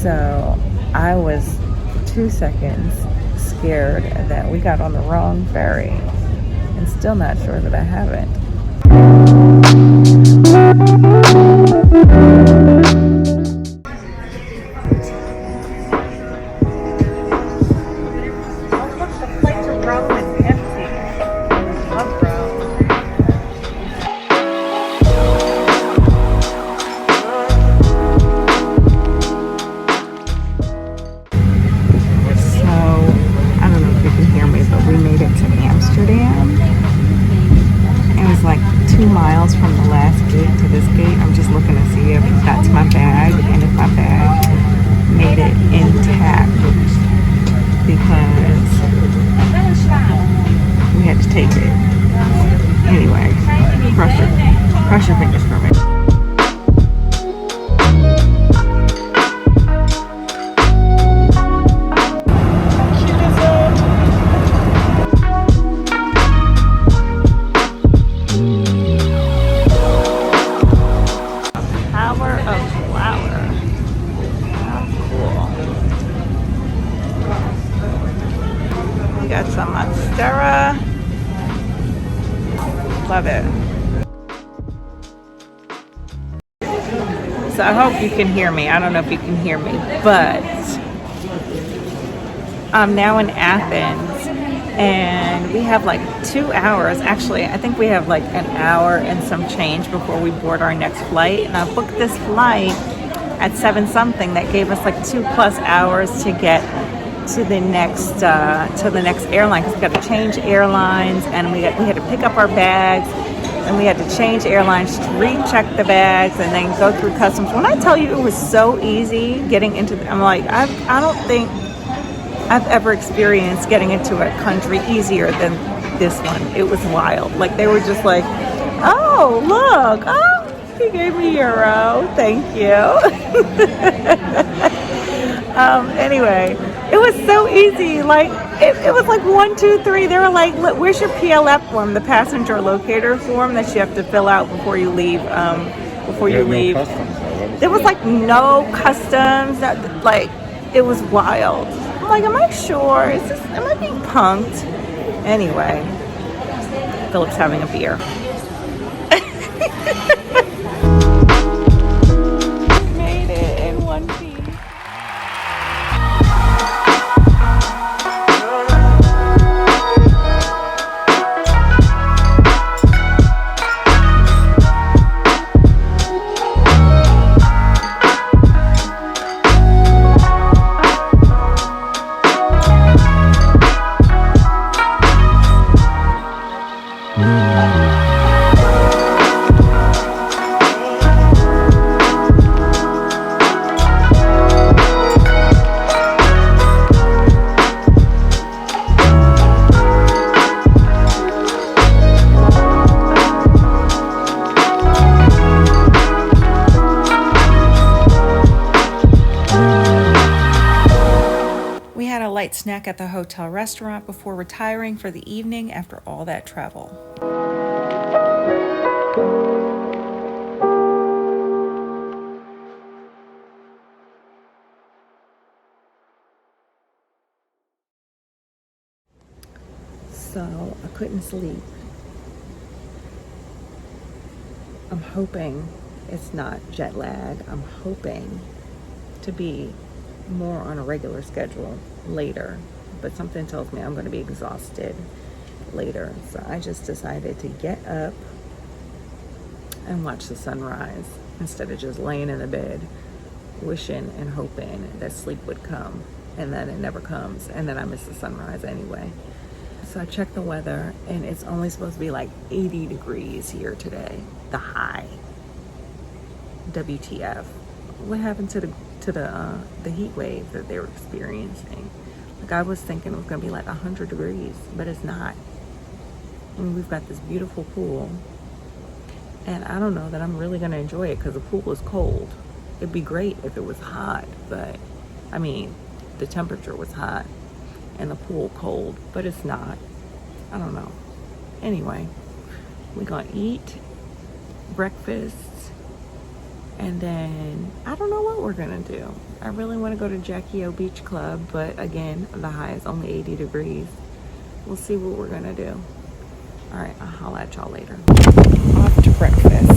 So I was 2 seconds scared that we got on the wrong ferry, and still not sure that I haven't. Like 2 miles from the last gate to this gate. I'm just looking to see if that's my bag and if my bag made it intact, because we had to take it. Anyway, cross your fingers for me. Got some mascara. Love it. So I hope you can hear me. I don't know if you can hear me, but I'm now in Athens, and we have like 2 hours. Actually, I think we have like an hour and some change before we board our next flight. And I booked this flight at 7 something that gave us like 2+ hours to get to the next airline, because we got to change airlines, and we had to pick up our bags, and we had to change airlines, recheck the bags, and then go through customs. When I tell you it was so easy getting into, I'm like, I don't think I've ever experienced getting into a country easier than this one. It was wild. Like, they were just like, oh, look, oh, he gave me Euro, thank you. Anyway, it was so easy. Like, it was like 1, 2, 3. They were like, look, where's your PLF form, the passenger locator form that you have to fill out before you leave. There was like no customs. Like, it was wild. I'm like, am I sure? Am I being punked? Anyway, Philip's having a beer. Made it in one piece. Light snack at the hotel restaurant before retiring for the evening after all that travel. So I couldn't sleep. I'm hoping it's not jet lag. I'm hoping to be more on a regular schedule later, but something tells me I'm going to be exhausted later. So I just decided to get up and watch the sunrise instead of just laying in the bed wishing and hoping that sleep would come, and then it never comes, and then I miss the sunrise anyway. So I checked the weather, and it's only supposed to be like 80 degrees here today, the high. WTF. What happened to the heat wave that they were experiencing? Like, I was thinking it was gonna be like 100 degrees, but it's not. I mean, we've got this beautiful pool, and I don't know that I'm really gonna enjoy it because the pool is cold. It'd be great if it was hot, but I mean, the temperature was hot and the pool cold, but it's not. I don't know. Anyway, we're gonna eat breakfast, and then I don't know what we're gonna do. I really want to go to Jackie O Beach Club, but again, the high is only 80 degrees. We'll see what we're gonna do. All right, I'll holla at y'all later. Off to breakfast.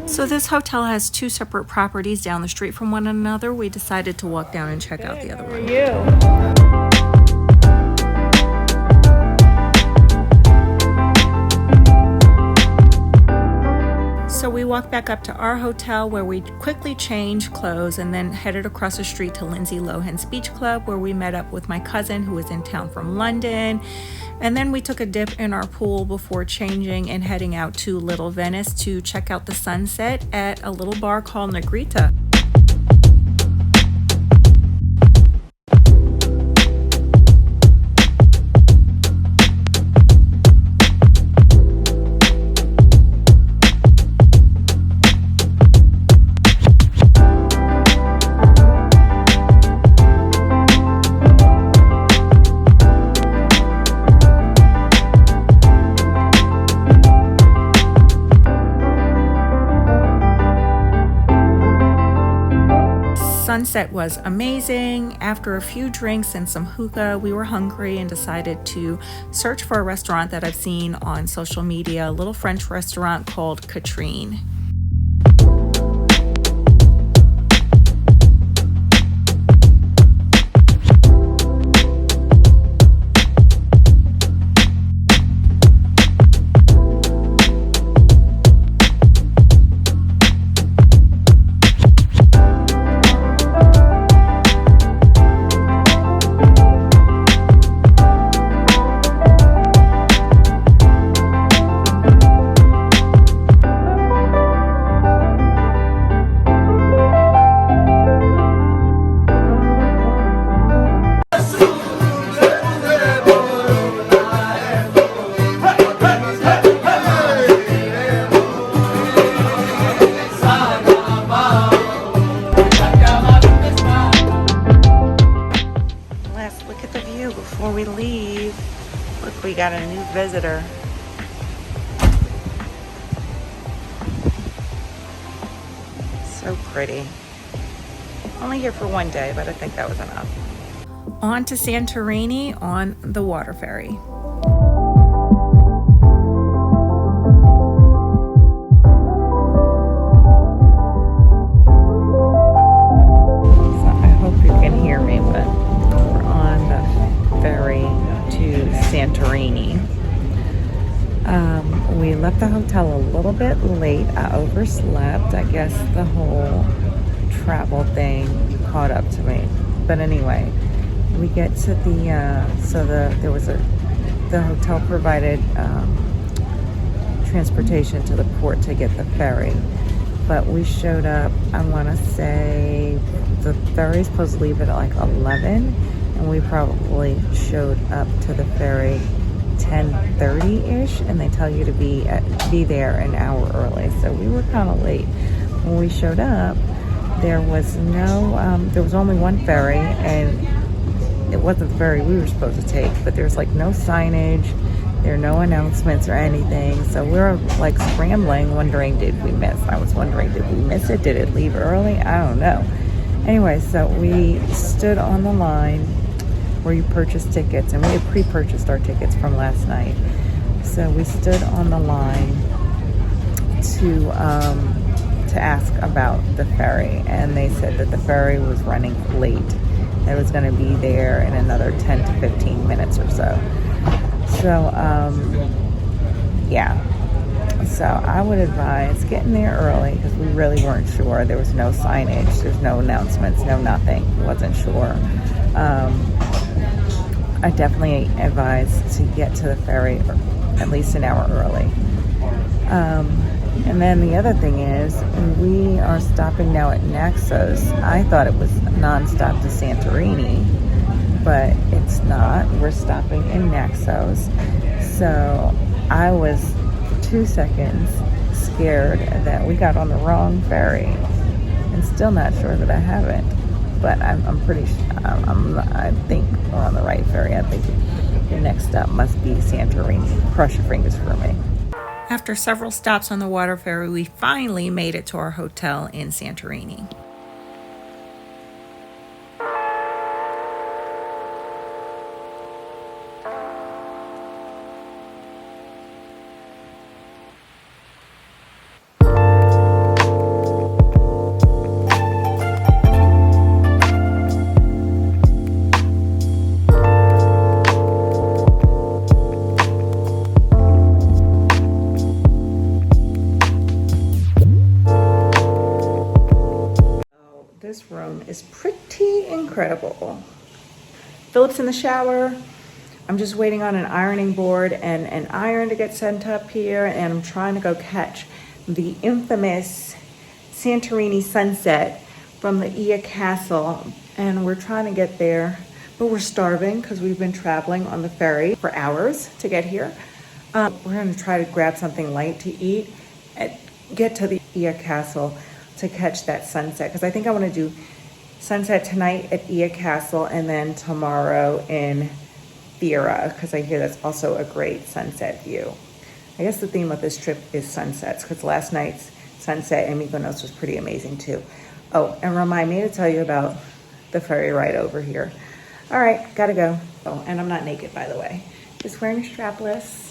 So this hotel has two separate properties down the street from one another. We decided to walk down and check out the other one. So we walked back up to our hotel where we quickly changed clothes and then headed across the street to Lindsay Lohan's Beach Club, where we met up with my cousin who was in town from London. And then we took a dip in our pool before changing and heading out to Little Venice to check out the sunset at a little bar called Negrita. Sunset was amazing. After a few drinks and some hookah, we were hungry and decided to search for a restaurant that I've seen on social media, a little French restaurant called Katrine. Before we leave, look, we got a new visitor. So pretty. Only here for one day, but I think that was enough. On to Santorini on the water ferry. Santorini. We left the hotel a little bit late. I overslept. I guess the whole travel thing caught up to me. But anyway, we get to the hotel provided transportation to the port to get the ferry. But we showed up, I want to say the ferry's supposed to leave at like 11. And we probably showed up to the ferry 10:30-ish, and they tell you to be there an hour early. So we were kind of late. When we showed up, there was only one ferry, and it wasn't the ferry we were supposed to take, but there's like no signage, there are no announcements or anything. So we were like scrambling, wondering, did we miss? I was wondering, did we miss it? Did it leave early? I don't know. Anyway, so we stood on the line where you purchase tickets, and we had pre-purchased our tickets from last night. So we stood on the line to ask about the ferry, and they said that the ferry was running late. It was going to be there in another 10 to 15 minutes or so. So yeah. So I would advise getting there early, because we really weren't sure. There was no signage, there's no announcements, no nothing. Wasn't sure. I definitely advise to get to the ferry at least an hour early. And then the other thing is, we are stopping now at Naxos. I thought it was nonstop to Santorini, but it's not. We're stopping in Naxos. So I was 2 seconds scared that we got on the wrong ferry, and still not sure that I haven't, but I'm pretty sure I think we're on the right ferry. I think the next stop must be Santorini. Cross your fingers for me. After several stops on the water ferry, we finally made it to our hotel in Santorini. This room is pretty incredible. Philip's in the shower. I'm just waiting on an ironing board and an iron to get sent up here, and I'm trying to go catch the infamous Santorini sunset from the Ia Castle, and we're trying to get there, but we're starving because we've been traveling on the ferry for hours to get here. We're going to try to grab something light to eat and get to the Ia Castle to catch that sunset, because I think I want to do sunset tonight at Ia Castle and then tomorrow in Thera, because I hear that's also a great sunset view. I guess the theme of this trip is sunsets, because last night's sunset in Mykonos was pretty amazing too. Oh, and remind me to tell you about the ferry ride over here. All right, gotta go. Oh, and I'm not naked, by the way. Just wearing a strapless.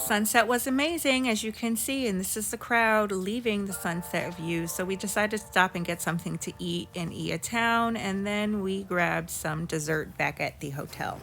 Sunset was amazing, as you can see, and this is the crowd leaving the sunset view. So we decided to stop and get something to eat in Ia Town, and then we grabbed some dessert back at the hotel.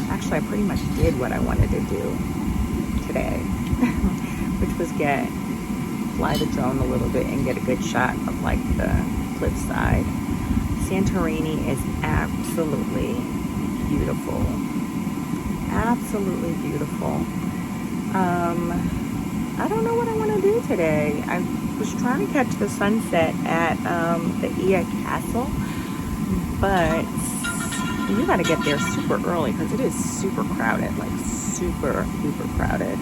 Actually, I pretty much did what I wanted to do today, which was fly the drone a little bit and get a good shot of like the cliffside. Santorini is absolutely beautiful. Absolutely beautiful. I don't know what I want to do today. I was trying to catch the sunset at the Ia Castle, but you got to get there super early because it is super crowded, like super crowded.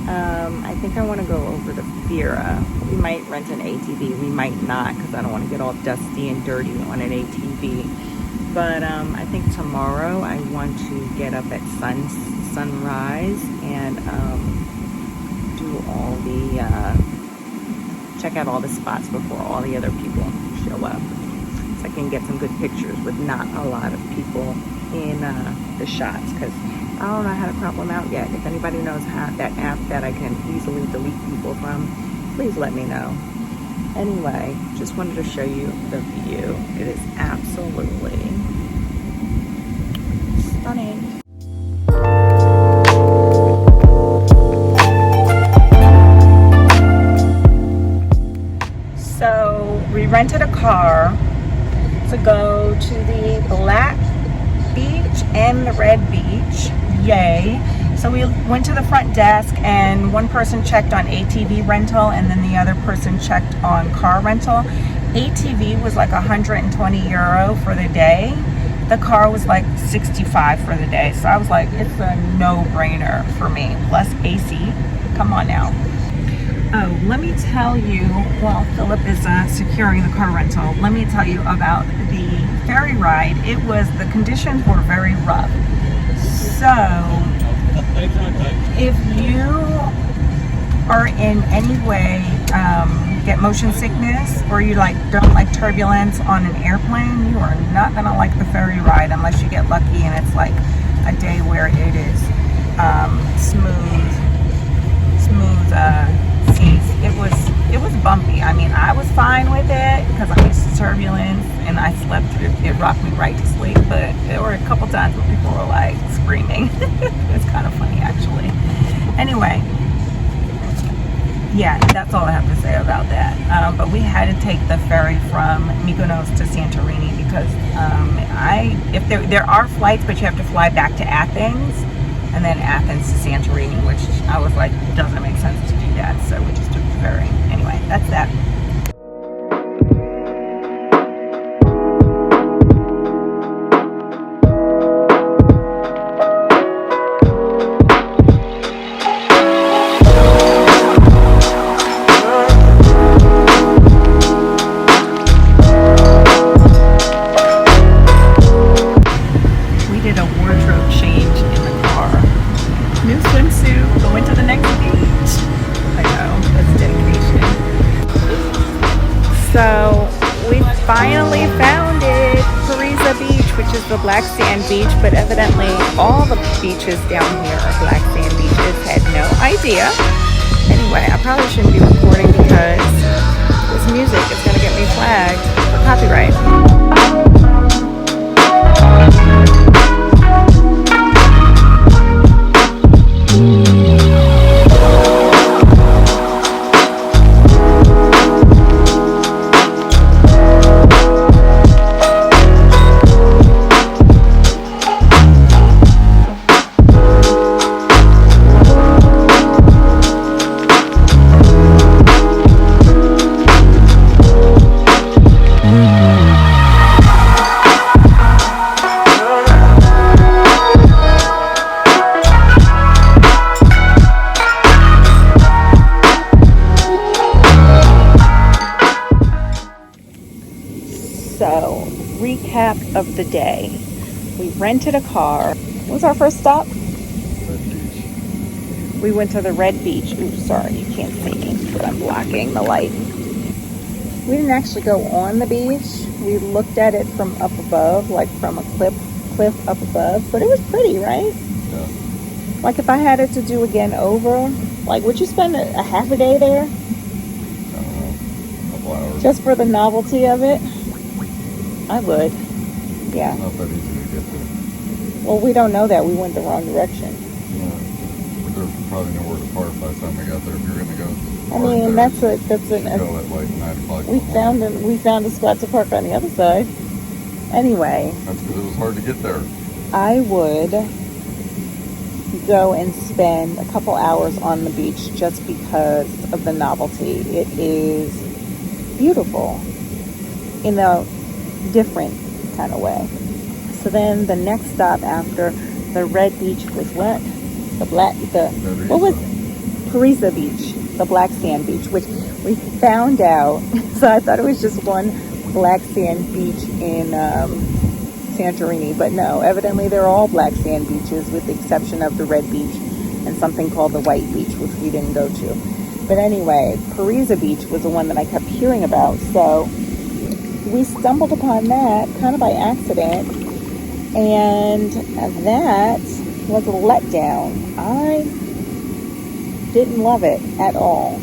I think I want to go over to Thera. We might rent an ATV. We might not, because I don't want to get all dusty and dirty on an ATV. But I think tomorrow I want to get up at sunrise and do all the check out all the spots before all the other people show up, so I can get some good pictures with not a lot of people in the shots, because I don't know how to crop them out yet. If anybody knows how that app that I can easily delete people from, please let me know. Anyway, just wanted to show you the view. It is absolutely stunning. So we rented a car to go to the Black Beach and the Red Beach. Yay. So we went to the front desk and one person checked on ATV rental and then the other person checked on car rental. ATV was like 120 euro for the day. The car was like 65 for the day. So I was like, it's a no-brainer for me. Plus AC. Come on now. Oh, let me tell you, while Philip is securing the car rental, let me tell you about the ferry ride. The conditions were very rough. So, if you are in any way get motion sickness, or you don't like turbulence on an airplane, you are not gonna like the ferry ride unless you get lucky and it's like a day where it is smooth seas. It was bumpy. I mean, I was fine with it because I'm used to turbulence and I slept through. It rocked me right to sleep. But there were a couple times where people were like screaming. It's kind of funny, actually. Anyway, yeah, that's all I have to say about that. But we had to take the ferry from Mykonos to Santorini because if there are flights, but you have to fly back to Athens and then Athens to Santorini, which I was like, it doesn't make sense to do that, so we just took the ferry. Anyway, that's that. We did a wardrobe change in the car. New swimsuit, going to the next beach. I know, that's dedication. So we finally found it, Pariza Beach, which is the black sand beach, but evidently all the beaches down here are black sand beaches. Had no idea. Anyway, I probably shouldn't be recording because this music is going to get me flagged for copyright. So, recap of the day. We rented a car. What was our first stop? Red Beach. We went to the Red Beach. Ooh, sorry, you can't see me, but I'm blocking the light. We didn't actually go on the beach. We looked at it from up above, like from a cliff up above. But it was pretty, right? Yeah. Like if I had it to do again over, like would you spend a half a day there? I don't know. A couple hours. Just for the novelty of it? I would. Yeah. It's not that easy to get there. Well, we don't know that. We went the wrong direction. Yeah. There's probably nowhere to park by the time we got there if you're going to go. I mean, that's go at like 9 o'clock. We found a spot to park on the other side. Anyway. That's because it was hard to get there. I would go and spend a couple hours on the beach just because of the novelty. It is beautiful in a different kind of way. So then the next stop after the Red Beach was what? What was Pariza Beach, the black sand beach, which we found out. So I thought it was just one black sand beach in Santorini, but no, evidently they're all black sand beaches with the exception of the Red Beach and something called the White Beach, which we didn't go to. But anyway, Pariza Beach was the one that I kept hearing about, so we stumbled upon that kind of by accident, and that was a letdown. I didn't love it at all.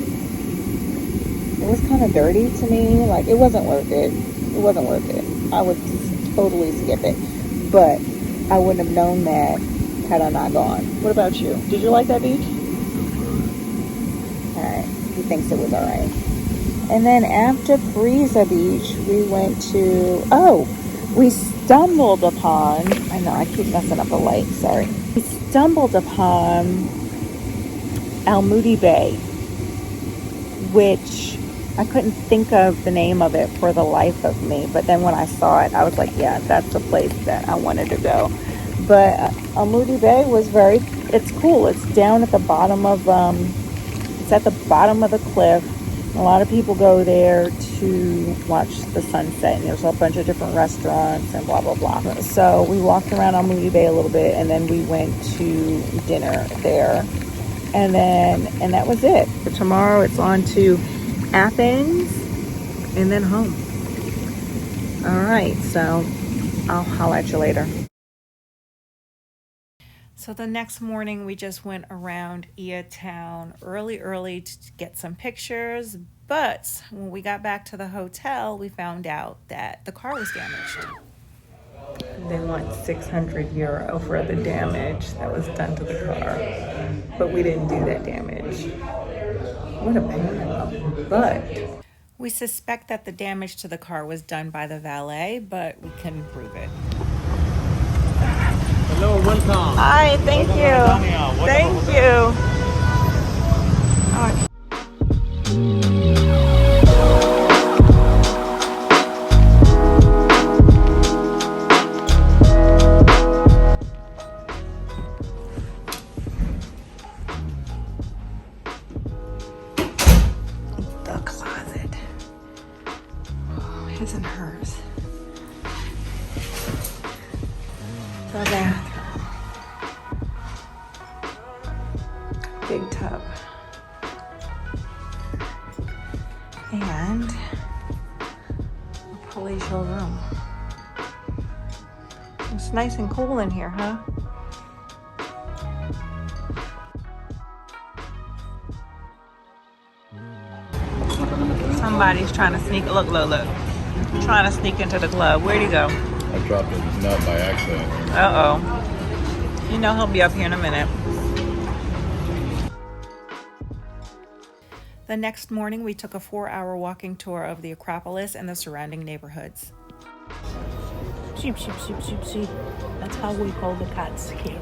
It was kind of dirty to me. Like, it wasn't worth it. It wasn't worth it. I would totally skip it. But I wouldn't have known that had I not gone. What about you? Did you like that beach? Alright. He thinks it was alright. And then after Pariza Beach, we went to... we stumbled upon... I know, I keep messing up the light. Sorry. We stumbled upon Almudi Bay, which I couldn't think of the name of it for the life of me. But then when I saw it, I was like, yeah, that's the place that I wanted to go. But Almudi Bay was it's cool. It's down at the bottom of It's at the bottom of the cliff. A lot of people go there to watch the sunset, and there's a bunch of different restaurants and blah, blah, blah. So we walked around on Moody Bay a little bit, and then we went to dinner there. And that was it. For tomorrow, it's on to Athens and then home. All right, so I'll holler at you later. So the next morning, we just went around Ia Town early to get some pictures. But when we got back to the hotel, we found out that the car was damaged. They want €600 for the damage that was done to the car. But we didn't do that damage. What a pain. But we suspect that the damage to the car was done by the valet, but we couldn't prove it. Hello, welcome. Hi, thank you. Thank you. Oh. The closet. Oh, his and hers. The bathroom. Big tub. And a palatial room. It's nice and cool in here, huh? Somebody's trying to sneak, look. Trying to sneak into the club. Where'd he go? I dropped a nut by accident. Uh-oh. You know he'll be up here in a minute. The next morning, we took a 4-hour walking tour of the Acropolis and the surrounding neighborhoods. Sheep. That's how we call the cats here.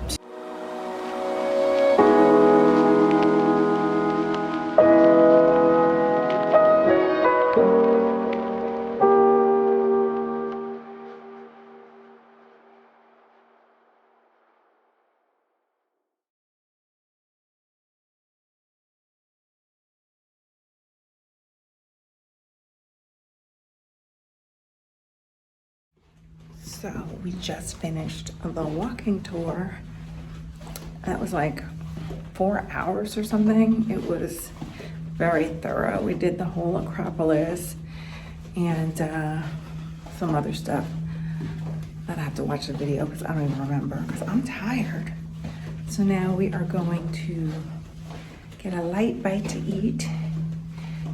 So we just finished the walking tour. That was like 4 hours or something. It was very thorough. We did the whole Acropolis and some other stuff that I have to watch the video because I don't even remember because I'm tired. So now we are going to get a light bite to eat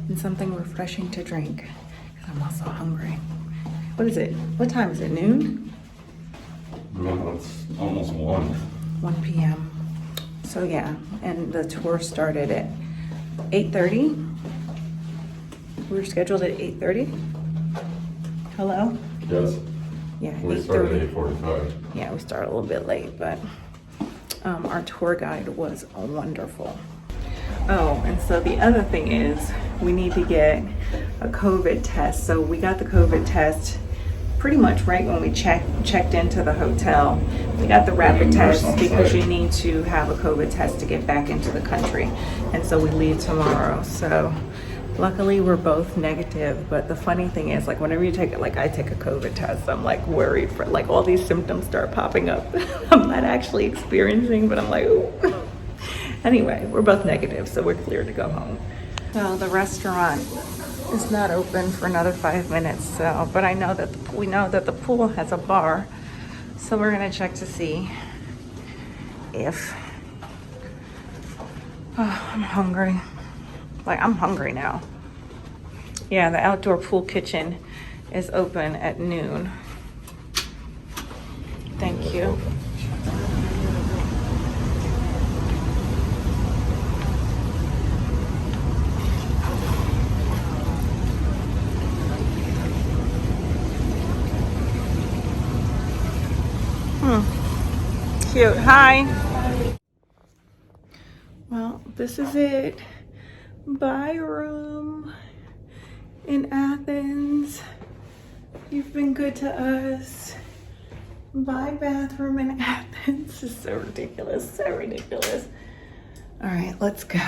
and something refreshing to drink because I'm also hungry. What is it? What time is it? Noon? No, it's almost 1. 1 p.m. So yeah, and the tour started at 8:30. We were scheduled at 8:30. Hello? Yes. Yeah, We started 8:30. at 8:45. Yeah, we started a little bit late, but our tour guide was wonderful. Oh, and so the other thing is we need to get a COVID test. So we got the COVID test pretty much right when we checked into the hotel. We got the rapid test because you need to have a COVID test to get back into the country. And so we leave tomorrow. So luckily we're both negative, but the funny thing is like whenever you take it, like I take a COVID test, I'm like worried for like all these symptoms start popping up. I'm not actually experiencing, but I'm like, ooh. Anyway, we're both negative, so we're clear to go home. So the restaurant is not open for another 5 minutes, so, but I know that we know that the pool has a bar, so we're gonna check to see if, I'm hungry. Like, I'm hungry now. Yeah, the outdoor pool kitchen is open at noon. Thank you. Cute. Hi. Well, this is it. Bye, room in Athens. You've been good to us. Bye, bathroom in Athens. This is so ridiculous. So ridiculous. All right, let's go.